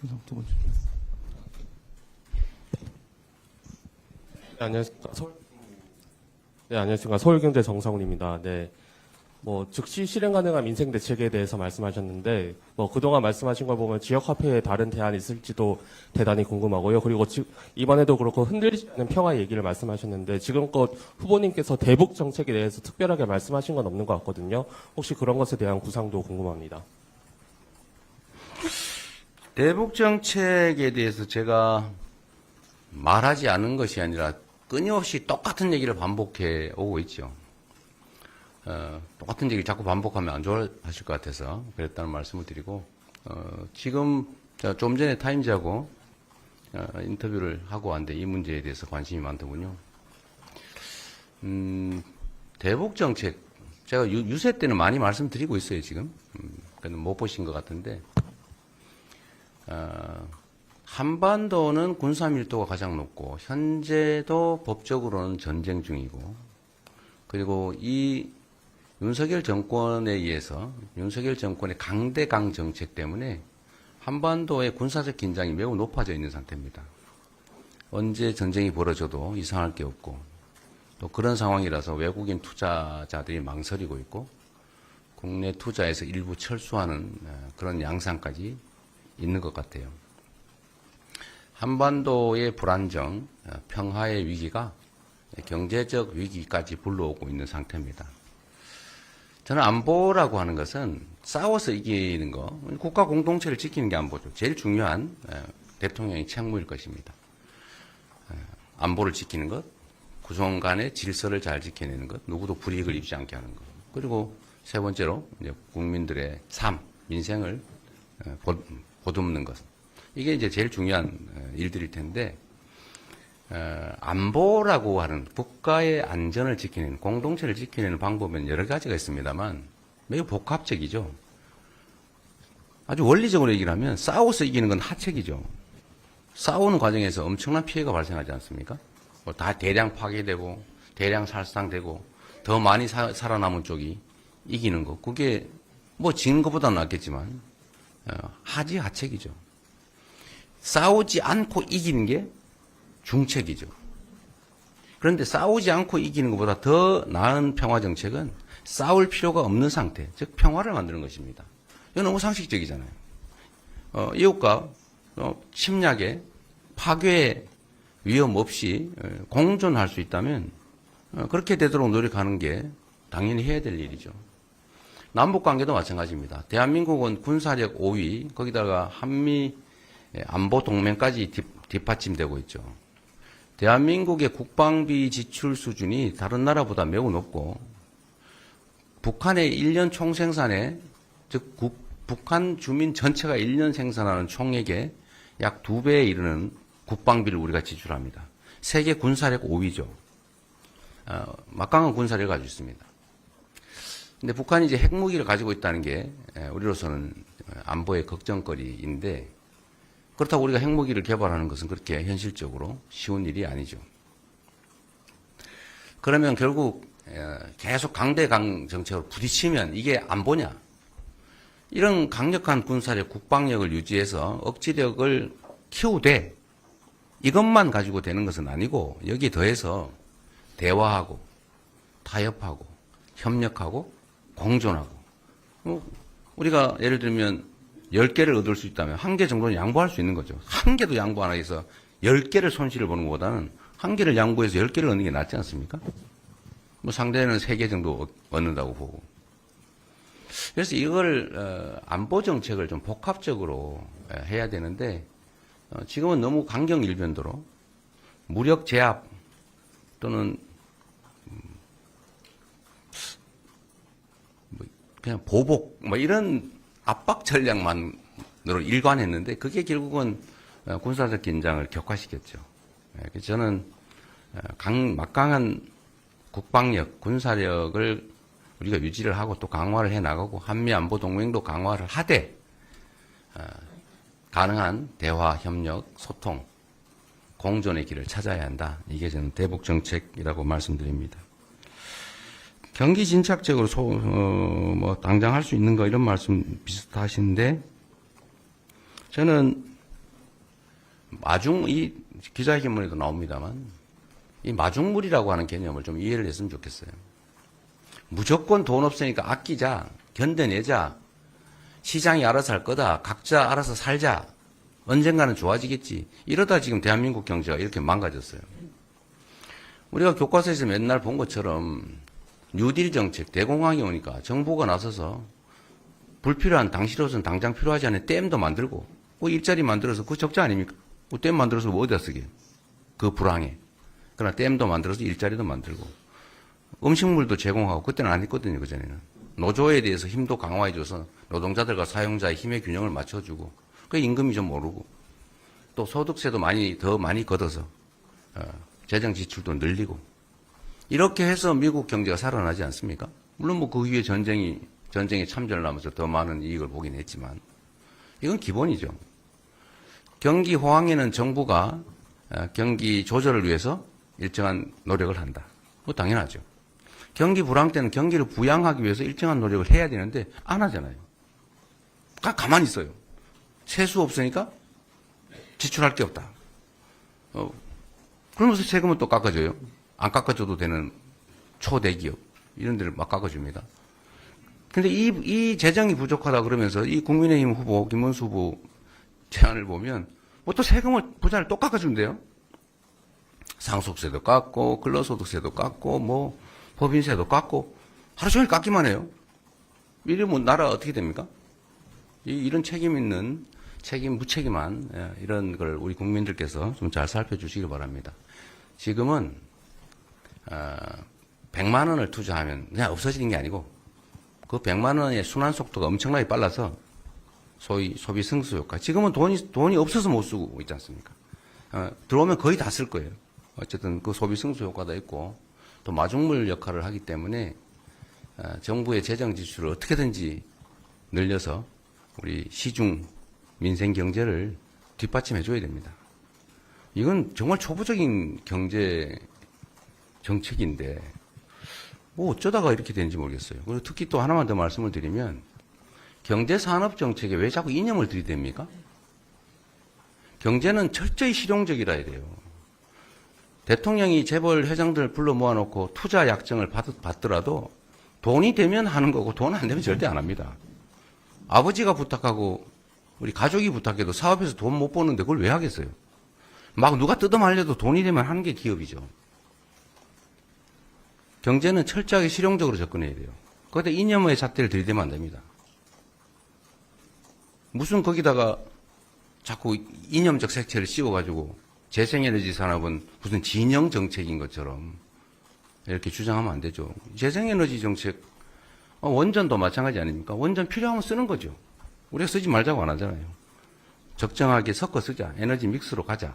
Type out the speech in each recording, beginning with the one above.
두 번째. 네, 안녕하십니까. 안녕하십니까. 서울경제 정성훈입니다. 네. 즉시 실행 가능한 민생 대책에 대해서 말씀하셨는데, 그동안 말씀하신 걸 보면 지역 화폐에 다른 대안이 있을지도 대단히 궁금하고요. 그리고 이번에도 그렇고 흔들리지 않는 평화 얘기를 말씀하셨는데, 지금껏 후보님께서 대북 정책에 대해서 특별하게 말씀하신 건 없는 것 같거든요. 혹시 그런 것에 대한 구상도 궁금합니다. 대북 정책에 대해서 제가 말하지 않은 것이 아니라 끊임없이 똑같은 얘기를 반복해 오고 있죠. 똑같은 얘기를 자꾸 반복하면 안 좋아하실 것 같아서 그랬다는 말씀을 드리고, 지금 좀 전에 타임즈하고 인터뷰를 하고 왔는데 이 문제에 대해서 관심이 많더군요. 대북 정책, 제가 유세 때는 많이 말씀드리고 있어요, 지금. 못 보신 것 같은데, 한반도는 군사 밀도가 가장 높고 현재도 법적으로는 전쟁 중이고, 그리고 이 윤석열 정권에 의해서 윤석열 정권의 강대강 정책 때문에 한반도의 군사적 긴장이 매우 높아져 있는 상태입니다. 언제 전쟁이 벌어져도 이상할 게 없고, 또 그런 상황이라서 외국인 투자자들이 망설이고 있고 국내 투자에서 일부 철수하는 그런 양상까지 있는 것 같아요. 한반도의 불안정, 평화의 위기가 경제적 위기까지 불러오고 있는 상태입니다. 저는 안보라고 하는 것은 싸워서 이기는 거, 국가 공동체를 지키는 게 안보죠. 제일 중요한 대통령의 책무일 것입니다. 안보를 지키는 것, 구성 간의 질서를 잘 지켜내는 것, 누구도 불이익을 입지 않게 하는 것, 그리고 세 번째로 이제 국민들의 삶, 민생을 보듬는 것. 이게 이제 제일 중요한 일들일 텐데, 안보라고 하는 국가의 안전을 지키는, 공동체를 지키는 방법은 여러 가지가 있습니다만 매우 복합적이죠. 아주 원리적으로 얘기를 하면 싸워서 이기는 건 하책이죠. 싸우는 과정에서 엄청난 피해가 발생하지 않습니까? 다 대량 파괴되고 대량 살상되고 더 많이 살아남은 쪽이 이기는 거. 그게 진 것보다는 낫겠지만 하책이죠. 싸우지 않고 이기는 게 중책이죠. 그런데 싸우지 않고 이기는 것보다 더 나은 평화 정책은 싸울 필요가 없는 상태, 즉 평화를 만드는 것입니다. 이건 너무 상식적이잖아요. 이웃과 침략에 파괴 위험 없이 공존할 수 있다면 그렇게 되도록 노력하는 게 당연히 해야 될 일이죠. 남북 관계도 마찬가지입니다. 대한민국은 군사력 5위, 거기다가 한미 안보 동맹까지 뒷받침되고 있죠. 대한민국의 국방비 지출 수준이 다른 나라보다 매우 높고, 북한의 1년 총생산에, 즉 북한 주민 전체가 1년 생산하는 총액의 약 2배에 이르는 국방비를 우리가 지출합니다. 세계 군사력 5위죠. 막강한 군사력을 가지고 있습니다. 근데 북한이 이제 핵무기를 가지고 있다는 게 우리로서는 안보의 걱정거리인데, 그렇다고 우리가 핵무기를 개발하는 것은 그렇게 현실적으로 쉬운 일이 아니죠. 그러면 결국 계속 강대강 정책으로 부딪히면 이게 안보냐? 이런 강력한 군사력, 국방력을 유지해서 억지력을 키우되 이것만 가지고 되는 것은 아니고, 여기에 더해서 대화하고 타협하고 협력하고 공존하고, 우리가 예를 들면 10개를 얻을 수 있다면 1개 정도는 양보할 수 있는 거죠. 1개도 양보 안 해서 10개를 손실을 보는 것보다는 1개를 양보해서 10개를 얻는 게 낫지 않습니까? 상대는 3개 정도 얻는다고 보고. 그래서 이걸 안보 정책을 좀 복합적으로 해야 되는데, 지금은 너무 강경일변도로 무력 제압 또는 그냥 보복 이런 압박 전략만으로 일관했는데, 그게 결국은 군사적 긴장을 격화시켰죠. 그래서 저는 막강한 국방력, 군사력을 우리가 유지를 하고 또 강화를 해나가고, 한미 안보 동맹도 강화를 하되 가능한 대화, 협력, 소통, 공존의 길을 찾아야 한다. 이게 저는 대북 정책이라고 말씀드립니다. 경기 진착적으로 당장 할 수 있는 거 이런 말씀 비슷하신데, 저는 이 기자회견문에도 나옵니다만, 이 마중물이라고 하는 개념을 좀 이해를 했으면 좋겠어요. 무조건 돈 없으니까 아끼자, 견뎌내자, 시장이 알아서 할 거다, 각자 알아서 살자, 언젠가는 좋아지겠지. 이러다 지금 대한민국 경제가 이렇게 망가졌어요. 우리가 교과서에서 맨날 본 것처럼 뉴딜 정책, 대공황이 오니까 정부가 나서서 불필요한 당시로서는 당장 필요하지 않은 댐도 만들고 그 일자리 만들어서 그 적자 아닙니까? 그 댐 만들어서 뭐 어디다 쓰게? 그 불황에. 그러나 댐도 만들어서 일자리도 만들고 음식물도 제공하고 그때는 안 했거든요. 그전에는. 노조에 대해서 힘도 강화해줘서 노동자들과 사용자의 힘의 균형을 맞춰주고 그 임금이 좀 오르고 또 소득세도 더 많이 걷어서 재정 지출도 늘리고 이렇게 해서 미국 경제가 살아나지 않습니까? 물론 뭐 그 위에 전쟁에 참전을 하면서 더 많은 이익을 보긴 했지만 이건 기본이죠. 경기 호황에는 정부가 경기 조절을 위해서 일정한 노력을 한다. 뭐 당연하죠. 경기 불황 때는 경기를 부양하기 위해서 일정한 노력을 해야 되는데 안 하잖아요. 가만히 있어요. 세수 없으니까 지출할 게 없다. 그러면서 세금은 또 깎아줘요. 안 깎아줘도 되는 초대기업 이런 데를 막 깎아줍니다. 근데 이 재정이 부족하다 그러면서 이 국민의힘 후보 김문수 후보 제안을 보면 뭐 또 세금을 부자를 또 깎아준대요. 상속세도 깎고 근로소득세도 깎고 뭐 법인세도 깎고 하루 종일 깎기만 해요. 이러면 나라 어떻게 됩니까? 이런 무책임한 이런 걸 우리 국민들께서 좀 잘 살펴주시기 바랍니다. 지금은 100만 원을 투자하면 그냥 없어지는 게 아니고 그 100만 원의 순환 속도가 엄청나게 빨라서 소위 소비 승수 효과. 지금은 돈이 없어서 못 쓰고 있지 않습니까? 들어오면 거의 다 쓸 거예요. 어쨌든 그 소비 승수 효과도 있고 또 마중물 역할을 하기 때문에 정부의 재정 지출을 어떻게든지 늘려서 우리 시중 민생 경제를 뒷받침해 줘야 됩니다. 이건 정말 초보적인 경제 정책인데 뭐 어쩌다가 이렇게 되는지 모르겠어요. 그리고 특히 또 하나만 더 말씀을 드리면 경제산업정책에 왜 자꾸 이념을 들이댑니까? 경제는 철저히 실용적이라 해야 돼요. 대통령이 재벌 회장들 불러 모아놓고 투자 약정을 받더라도 돈이 되면 하는 거고 돈 안 되면 절대 안 합니다. 아버지가 부탁하고 우리 가족이 부탁해도 사업에서 돈 못 버는데 그걸 왜 하겠어요? 막 누가 뜯어말려도 돈이 되면 하는 게 기업이죠. 경제는 철저하게 실용적으로 접근해야 돼요. 그런데 이념의 잣대를 들이대면 안 됩니다. 무슨 거기다가 자꾸 이념적 색채를 씌워가지고 재생에너지 산업은 무슨 진영 정책인 것처럼 이렇게 주장하면 안 되죠. 재생에너지 정책, 원전도 마찬가지 아닙니까? 원전 필요하면 쓰는 거죠. 우리가 쓰지 말자고 안 하잖아요. 적정하게 섞어 쓰자. 에너지 믹스로 가자.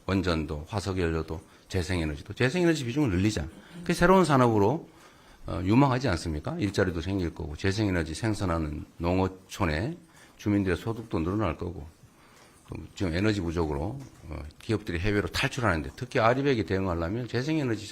원전도, 화석연료도, 재생에너지도. 재생에너지 비중을 늘리자. 그게 새로운 산업으로 유망하지 않습니까? 일자리도 생길 거고, 재생에너지 생산하는 농어촌에 주민들의 소득도 늘어날 거고, 지금 에너지 부족으로 기업들이 해외로 탈출하는데 특히 아리백에 대응하려면 재생에너지